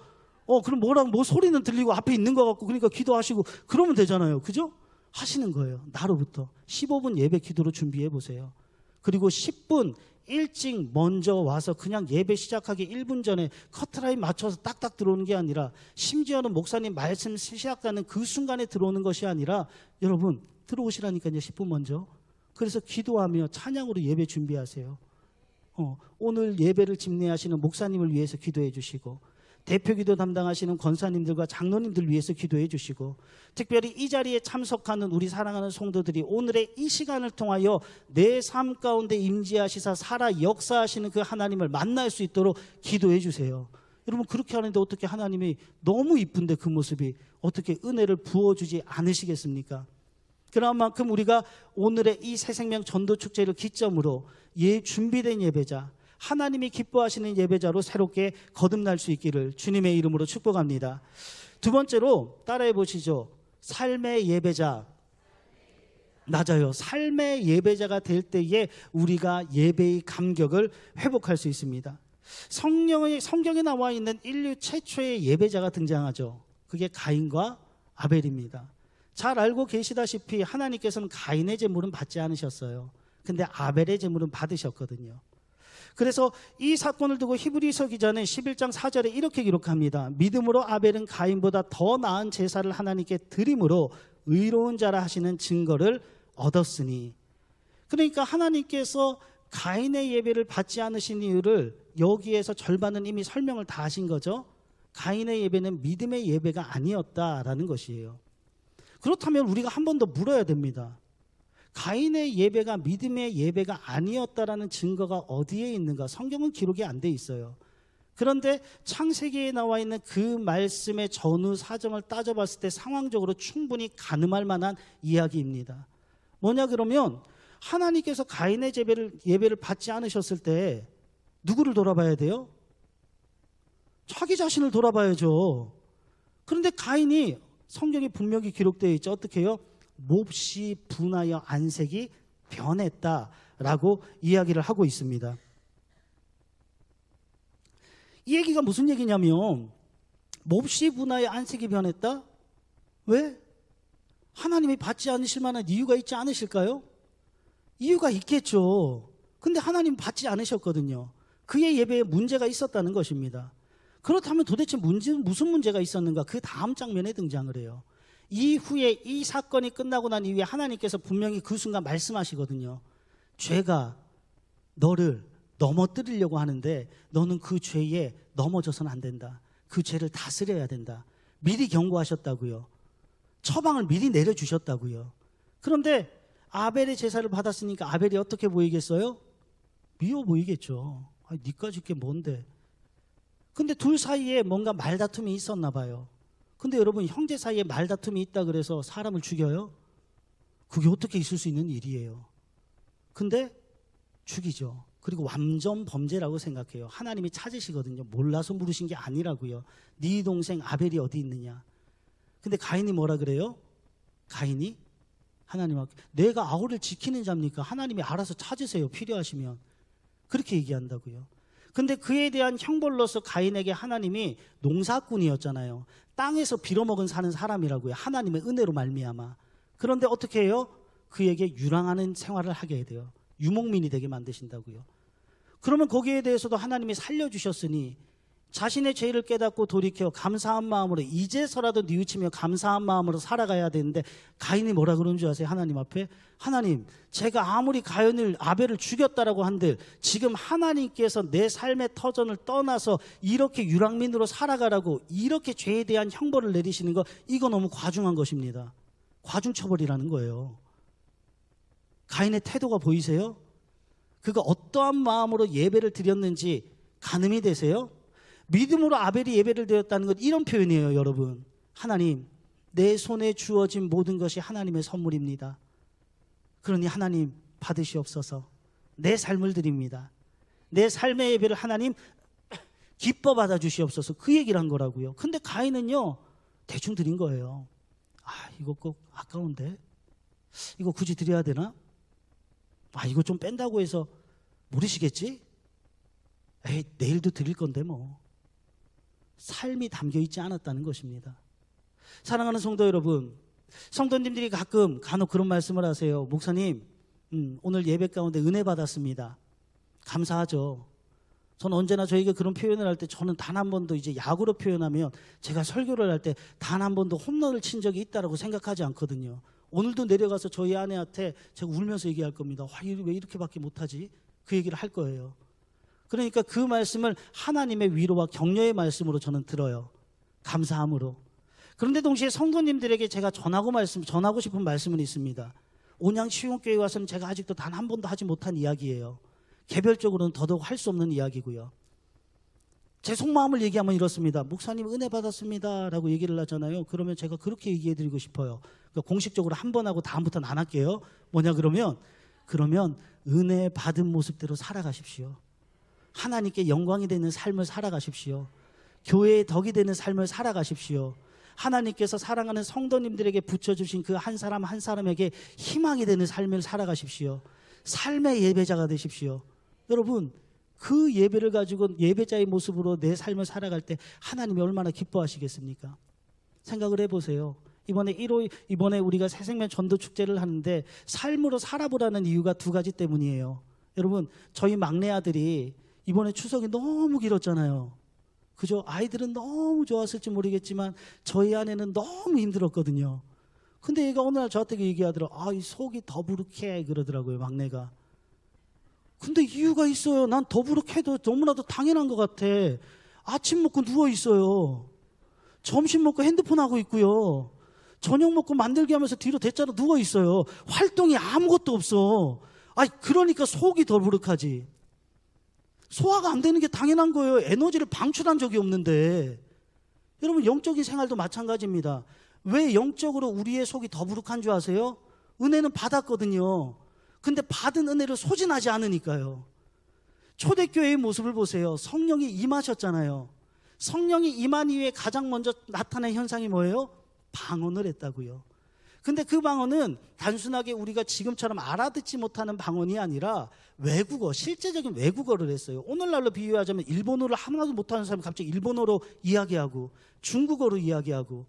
그럼 뭐 소리는 들리고 앞에 있는 것 같고, 그러니까 기도하시고 그러면 되잖아요. 그죠? 하시는 거예요. 나로부터 15분 예배 기도로 준비해 보세요. 그리고 10분 일찍 먼저 와서 그냥 예배 시작하기 1분 전에 커트라인 맞춰서 딱딱 들어오는 게 아니라, 심지어는 목사님 말씀 시작하는 그 순간에 들어오는 것이 아니라 여러분 들어오시라니까요. 10분 먼저. 그래서 기도하며 찬양으로 예배 준비하세요. 오늘 예배를 집례하시는 목사님을 위해서 기도해 주시고, 대표기도 담당하시는 권사님들과 장로님들 위해서 기도해 주시고, 특별히 이 자리에 참석하는 우리 사랑하는 성도들이 오늘의 이 시간을 통하여 내 삶 가운데 임재하시사 살아 역사하시는 그 하나님을 만날 수 있도록 기도해 주세요. 여러분, 그렇게 하는데 어떻게 하나님이 너무 이쁜데 그 모습이 어떻게 은혜를 부어주지 않으시겠습니까? 그런 만큼 우리가 오늘의 이 새생명 전도축제를 기점으로 준비된 예배자, 하나님이 기뻐하시는 예배자로 새롭게 거듭날 수 있기를 주님의 이름으로 축복합니다. 두 번째로 따라해 보시죠. 삶의 예배자. 맞아요. 삶의 예배자가 될 때에 우리가 예배의 감격을 회복할 수 있습니다. 성경에 나와 있는 인류 최초의 예배자가 등장하죠. 그게 가인과 아벨입니다. 잘 알고 계시다시피 하나님께서는 가인의 제물은 받지 않으셨어요. 근데 아벨의 제물은 받으셨거든요. 그래서 이 사건을 두고 히브리서 기자는 11장 4절에 이렇게 기록합니다. 믿음으로 아벨은 가인보다 더 나은 제사를 하나님께 드림으로 의로운 자라 하시는 증거를 얻었으니. 그러니까 하나님께서 가인의 예배를 받지 않으신 이유를 여기에서 절반은 이미 설명을 다 하신 거죠. 가인의 예배는 믿음의 예배가 아니었다라는 것이에요. 그렇다면 우리가 한 번 더 물어야 됩니다. 가인의 예배가 믿음의 예배가 아니었다라는 증거가 어디에 있는가? 성경은 기록이 안 돼 있어요. 그런데 창세기에 나와 있는 그 말씀의 전후 사정을 따져봤을 때 상황적으로 충분히 가늠할 만한 이야기입니다. 뭐냐 그러면 하나님께서 가인의 예배를 받지 않으셨을 때 누구를 돌아봐야 돼요? 자기 자신을 돌아봐야죠. 그런데 가인이 성경에 분명히 기록되어 있죠. 어떻게 해요? 몹시 분하여 안색이 변했다라고 이야기를 하고 있습니다. 이 얘기가 무슨 얘기냐면 몹시 분하여 안색이 변했다? 왜? 하나님이 받지 않으실 만한 이유가 있지 않으실까요? 이유가 있겠죠. 근데 하나님 받지 않으셨거든요. 그의 예배에 문제가 있었다는 것입니다. 그렇다면 도대체 무슨 문제가 있었는가? 그 다음 장면에 등장을 해요. 이후에 이 사건이 끝나고 난 이후에 하나님께서 분명히 그 순간 말씀하시거든요. 죄가 너를 넘어뜨리려고 하는데 너는 그 죄에 넘어져서는 안 된다. 그 죄를 다스려야 된다. 미리 경고하셨다고요. 처방을 미리 내려주셨다고요. 그런데 아벨의 제사를 받았으니까 아벨이 어떻게 보이겠어요? 미워 보이겠죠. 니까 줄게 뭔데. 근데 둘 사이에 뭔가 말다툼이 있었나 봐요. 근데 여러분, 형제 사이에 말다툼이 있다 그래서 사람을 죽여요? 그게 어떻게 있을 수 있는 일이에요. 근데 죽이죠. 그리고 완전 범죄라고 생각해요. 하나님이 찾으시거든요. 몰라서 물으신 게 아니라고요. 네 동생 아벨이 어디 있느냐. 근데 가인이 뭐라 그래요? 가인이 하나님한테 내가 아우를 지키는 자입니까? 하나님이 알아서 찾으세요. 필요하시면. 그렇게 얘기한다고요. 근데 그에 대한 형벌로서 가인에게 하나님이 농사꾼이었잖아요. 땅에서 빌어먹은 사는 사람이라고요. 하나님의 은혜로 말미암아. 그런데 어떻게 해요? 그에게 유랑하는 생활을 하게 돼요. 유목민이 되게 만드신다고요. 그러면 거기에 대해서도 하나님이 살려주셨으니 자신의 죄를 깨닫고 돌이켜 감사한 마음으로 이제서라도 뉘우치며 감사한 마음으로 살아가야 되는데 가인이 뭐라 그러는 줄 아세요? 하나님 앞에 하나님, 제가 아무리 아벨을 죽였다라고 한들 지금 하나님께서 내 삶의 터전을 떠나서 이렇게 유랑민으로 살아가라고 이렇게 죄에 대한 형벌을 내리시는 거, 이거 너무 과중한 것입니다. 과중처벌이라는 거예요. 가인의 태도가 보이세요? 그가 어떠한 마음으로 예배를 드렸는지 가늠이 되세요? 믿음으로 아벨이 예배를 드렸다는 것, 이런 표현이에요. 여러분, 하나님, 내 손에 주어진 모든 것이 하나님의 선물입니다. 그러니 하나님 받으시옵소서. 내 삶을 드립니다. 내 삶의 예배를 하나님 기뻐 받아주시옵소서. 그 얘기를 한 거라고요. 근데 가인은요, 대충 드린 거예요. 이거 꼭 아까운데 이거 굳이 드려야 되나? 이거 좀 뺀다고 해서 모르시겠지? 내일도 드릴 건데 뭐. 삶이 담겨있지 않았다는 것입니다. 사랑하는 성도 여러분, 성도님들이 간혹 그런 말씀을 하세요. 목사님, 오늘 예배 가운데 은혜 받았습니다. 감사하죠. 저는 언제나 저에게 그런 표현을 할 때 저는 단 한 번도, 이제 야구로 표현하면 제가 설교를 할 때 단 한 번도 홈런을 친 적이 있다라고 생각하지 않거든요. 오늘도 내려가서 저희 아내한테 제가 울면서 얘기할 겁니다. 왜 이렇게밖에 못하지? 그 얘기를 할 거예요. 그러니까 그 말씀을 하나님의 위로와 격려의 말씀으로 저는 들어요. 감사함으로. 그런데 동시에 성도님들에게 제가 전하고 싶은 말씀은 있습니다. 온양 치유교회 와서는 제가 아직도 단 한 번도 하지 못한 이야기예요. 개별적으로는 더더욱 할 수 없는 이야기고요. 제 속마음을 얘기하면 이렇습니다. 목사님 은혜 받았습니다 라고 얘기를 하잖아요. 그러면 제가 그렇게 얘기해드리고 싶어요. 그러니까 공식적으로 한 번 하고 다음부터는 안 할게요. 뭐냐 그러면 은혜 받은 모습대로 살아가십시오. 하나님께 영광이 되는 삶을 살아가십시오. 교회의 덕이 되는 삶을 살아가십시오. 하나님께서 사랑하는 성도님들에게 붙여주신 그 한 사람 한 사람에게 희망이 되는 삶을 살아가십시오. 삶의 예배자가 되십시오. 여러분, 그 예배를 가지고 예배자의 모습으로 내 삶을 살아갈 때 하나님이 얼마나 기뻐하시겠습니까? 생각을 해보세요. 이번에 우리가 새생명 전도 축제를 하는데 삶으로 살아보라는 이유가 두 가지 때문이에요. 여러분, 저희 막내 아들이 이번에 추석이 너무 길었잖아요. 그죠? 아이들은 너무 좋았을지 모르겠지만 저희 아내는 너무 힘들었거든요. 근데 얘가 어느 날 저한테 얘기하더라고요. 이 속이 더부룩해 그러더라고요, 막내가. 근데 이유가 있어요. 난 더부룩해도 너무나도 당연한 것 같아. 아침 먹고 누워 있어요. 점심 먹고 핸드폰 하고 있고요. 저녁 먹고 만들기 하면서 뒤로 대자로 누워 있어요. 활동이 아무것도 없어. 그러니까 속이 더부룩하지. 소화가 안 되는 게 당연한 거예요. 에너지를 방출한 적이 없는데. 여러분, 영적인 생활도 마찬가지입니다. 왜 영적으로 우리의 속이 더부룩한 줄 아세요? 은혜는 받았거든요. 근데 받은 은혜를 소진하지 않으니까요. 초대교회의 모습을 보세요. 성령이 임하셨잖아요. 성령이 임한 이후에 가장 먼저 나타난 현상이 뭐예요? 방언을 했다고요. 근데 그 방언은 단순하게 우리가 지금처럼 알아듣지 못하는 방언이 아니라 외국어, 실제적인 외국어를 했어요. 오늘날로 비유하자면 일본어를 하나도 못하는 사람이 갑자기 일본어로 이야기하고, 중국어로 이야기하고,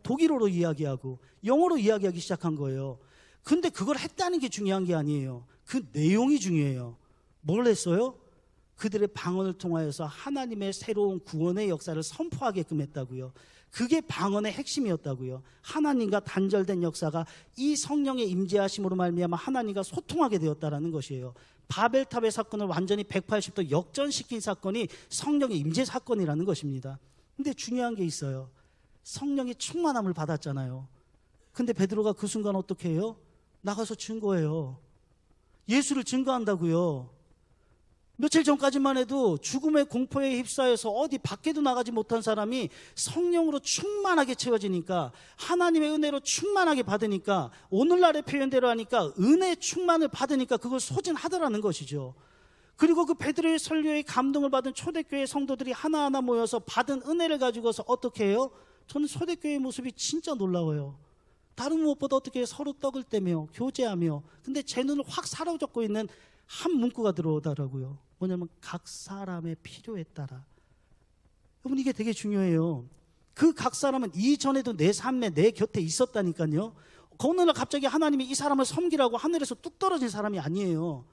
독일어로 이야기하고, 영어로 이야기하기 시작한 거예요. 근데 그걸 했다는 게 중요한 게 아니에요. 그 내용이 중요해요. 뭘 했어요? 그들의 방언을 통하여서 하나님의 새로운 구원의 역사를 선포하게끔 했다고요. 그게 방언의 핵심이었다고요. 하나님과 단절된 역사가 이 성령의 임재하심으로 말미암아 하나님과 소통하게 되었다라는 것이에요. 바벨탑의 사건을 완전히 180도 역전시킨 사건이 성령의 임재 사건이라는 것입니다. 근데 중요한 게 있어요. 성령의 충만함을 받았잖아요. 근데 베드로가 그 순간 어떻게 해요? 나가서 증거해요. 예수를 증거한다고요. 며칠 전까지만 해도 죽음의 공포에 휩싸여서 어디 밖에도 나가지 못한 사람이 성령으로 충만하게 채워지니까, 하나님의 은혜로 충만하게 받으니까, 오늘날의 표현대로 하니까 은혜 충만을 받으니까 그걸 소진하더라는 것이죠. 그리고 그 베드로의 설교에 감동을 받은 초대교회 성도들이 하나하나 모여서 받은 은혜를 가지고서 어떻게 해요? 저는 초대교회의 모습이 진짜 놀라워요. 다른 무엇보다 어떻게 서로 떡을 떼며 교제하며, 근데 제 눈을 확 사로잡고 있는 한 문구가 들어오더라고요. 뭐냐면 각 사람의 필요에 따라. 여러분, 이게 되게 중요해요. 그 각 사람은 이전에도 내 삶에 내 곁에 있었다니까요. 어느 날 갑자기 하나님이 이 사람을 섬기라고 하늘에서 뚝 떨어진 사람이 아니에요.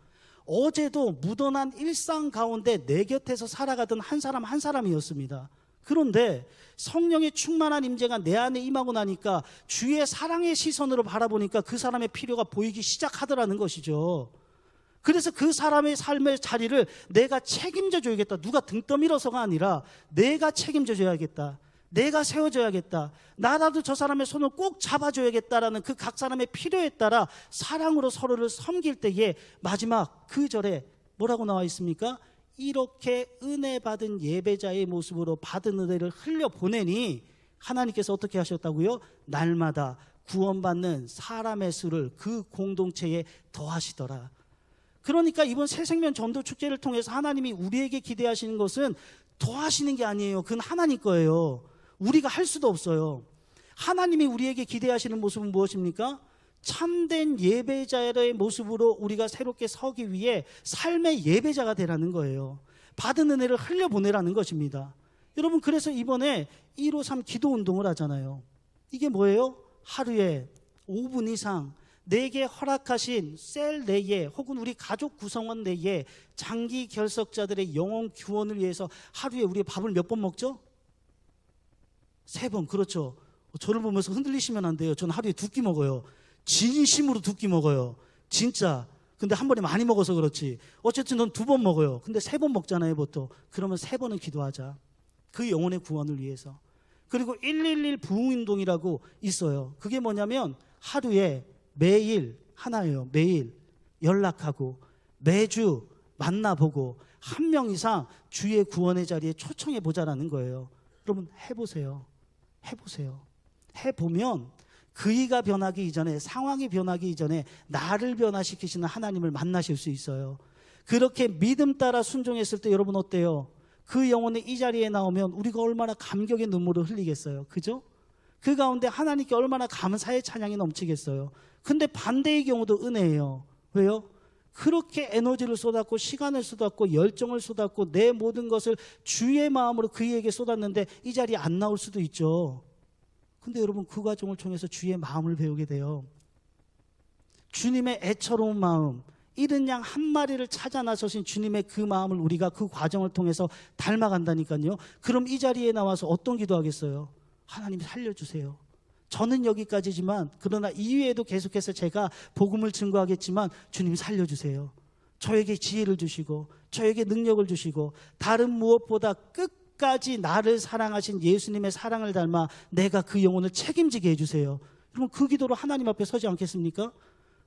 어제도 묻어난 일상 가운데 내 곁에서 살아가던 한 사람 한 사람이었습니다. 그런데 성령의 충만한 임재가 내 안에 임하고 나니까 주의 사랑의 시선으로 바라보니까 그 사람의 필요가 보이기 시작하더라는 것이죠. 그래서 그 사람의 삶의 자리를 내가 책임져 줘야겠다. 누가 등 떠밀어서가 아니라 내가 책임져 줘야겠다. 내가 세워줘야겠다. 나라도 저 사람의 손을 꼭 잡아줘야겠다라는 그 각 사람의 필요에 따라 사랑으로 서로를 섬길 때에 마지막 그 절에 뭐라고 나와 있습니까? 이렇게 은혜 받은 예배자의 모습으로 받은 은혜를 흘려보내니 하나님께서 어떻게 하셨다고요? 날마다 구원받는 사람의 수를 그 공동체에 더하시더라. 그러니까 이번 새생명 전도 축제를 통해서 하나님이 우리에게 기대하시는 것은 더하시는 게 아니에요. 그건 하나님 거예요. 우리가 할 수도 없어요. 하나님이 우리에게 기대하시는 모습은 무엇입니까? 참된 예배자의 모습으로 우리가 새롭게 서기 위해 삶의 예배자가 되라는 거예요. 받은 은혜를 흘려보내라는 것입니다. 여러분, 그래서 이번에 153 기도 운동을 하잖아요. 이게 뭐예요? 하루에 5분 이상 내게 허락하신 셀 내에 혹은 우리 가족 구성원 내에 장기 결석자들의 영혼 구원을 위해서 하루에 우리 밥을 몇 번 먹죠? 3번. 그렇죠. 저를 보면서 흔들리시면 안 돼요. 저는 하루에 2끼 먹어요. 진심으로 2끼 먹어요. 진짜. 근데 한 번에 많이 먹어서 그렇지. 어쨌든 넌 2번 먹어요. 근데 3번 먹잖아요, 보통. 그러면 3번은 기도하자. 그 영혼의 구원을 위해서. 그리고 111 부흥운동이라고 있어요. 그게 뭐냐면 하루에 매일 하나예요. 매일 연락하고 매주 만나보고 한 명 이상 주의 구원의 자리에 초청해 보자라는 거예요. 여러분, 해보세요. 해보세요. 해보면 그이가 변하기 이전에, 상황이 변하기 이전에 나를 변화시키시는 하나님을 만나실 수 있어요. 그렇게 믿음 따라 순종했을 때 여러분 어때요? 그 영혼이 이 자리에 나오면 우리가 얼마나 감격의 눈물을 흘리겠어요. 그죠? 그 가운데 하나님께 얼마나 감사의 찬양이 넘치겠어요. 근데 반대의 경우도 은혜예요. 왜요? 그렇게 에너지를 쏟았고 시간을 쏟았고 열정을 쏟았고 내 모든 것을 주의 마음으로 그에게 쏟았는데 이 자리에 안 나올 수도 있죠. 근데 여러분, 그 과정을 통해서 주의 마음을 배우게 돼요. 주님의 애처로운 마음, 잃은 양 한 마리를 찾아 나서신 주님의 그 마음을 우리가 그 과정을 통해서 닮아간다니까요. 그럼 이 자리에 나와서 어떤 기도하겠어요? 하나님 살려주세요. 저는 여기까지지만 그러나 이후에도 계속해서 제가 복음을 증거하겠지만 주님 살려주세요. 저에게 지혜를 주시고 저에게 능력을 주시고 다른 무엇보다 끝까지 나를 사랑하신 예수님의 사랑을 닮아 내가 그 영혼을 책임지게 해주세요. 그러면 그 기도로 하나님 앞에 서지 않겠습니까?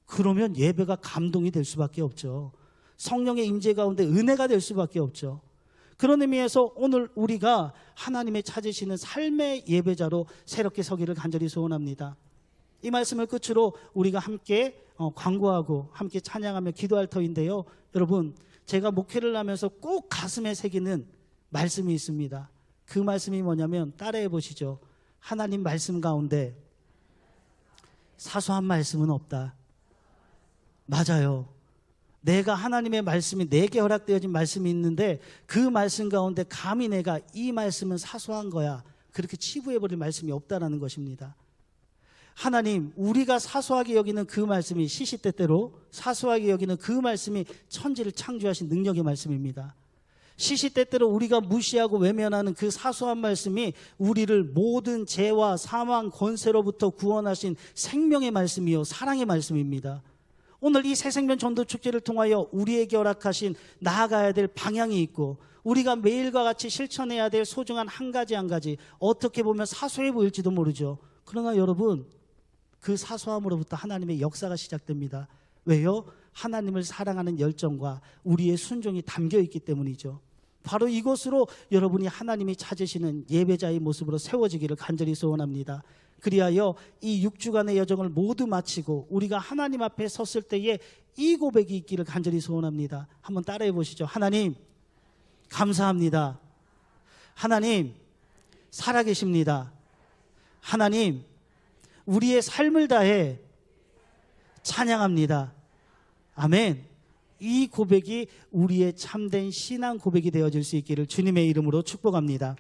그러면 예배가 감동이 될 수밖에 없죠. 성령의 임재 가운데 은혜가 될 수밖에 없죠. 그런 의미에서 오늘 우리가 하나님의 찾으시는 삶의 예배자로 새롭게 서기를 간절히 소원합니다. 이 말씀을 끝으로 우리가 함께 광고하고 함께 찬양하며 기도할 터인데요. 여러분, 제가 목회를 하면서 꼭 가슴에 새기는 말씀이 있습니다. 그 말씀이 뭐냐면 따라해 보시죠. 하나님 말씀 가운데 사소한 말씀은 없다. 맞아요. 내가 하나님의 말씀이 내게 허락되어진 말씀이 있는데 그 말씀 가운데 감히 내가 이 말씀은 사소한 거야 그렇게 치부해버릴 말씀이 없다라는 것입니다. 하나님, 우리가 사소하게 여기는 그 말씀이 시시때때로 사소하게 여기는 그 말씀이 천지를 창조하신 능력의 말씀입니다. 시시때때로 우리가 무시하고 외면하는 그 사소한 말씀이 우리를 모든 죄와 사망 권세로부터 구원하신 생명의 말씀이요 사랑의 말씀입니다. 오늘 이 새생명 전도축제를 통하여 우리에게 허락하신 나아가야 될 방향이 있고 우리가 매일과 같이 실천해야 될 소중한 한 가지 한 가지, 어떻게 보면 사소해 보일지도 모르죠. 그러나 여러분, 그 사소함으로부터 하나님의 역사가 시작됩니다. 왜요? 하나님을 사랑하는 열정과 우리의 순종이 담겨 있기 때문이죠. 바로 이것으로 여러분이 하나님이 찾으시는 예배자의 모습으로 세워지기를 간절히 소원합니다. 그리하여 이 6주간의 여정을 모두 마치고 우리가 하나님 앞에 섰을 때에 이 고백이 있기를 간절히 소원합니다. 한번 따라해 보시죠. 하나님, 감사합니다. 하나님, 살아계십니다. 하나님, 우리의 삶을 다해 찬양합니다. 아멘. 이 고백이 우리의 참된 신앙 고백이 되어질 수 있기를 주님의 이름으로 축복합니다.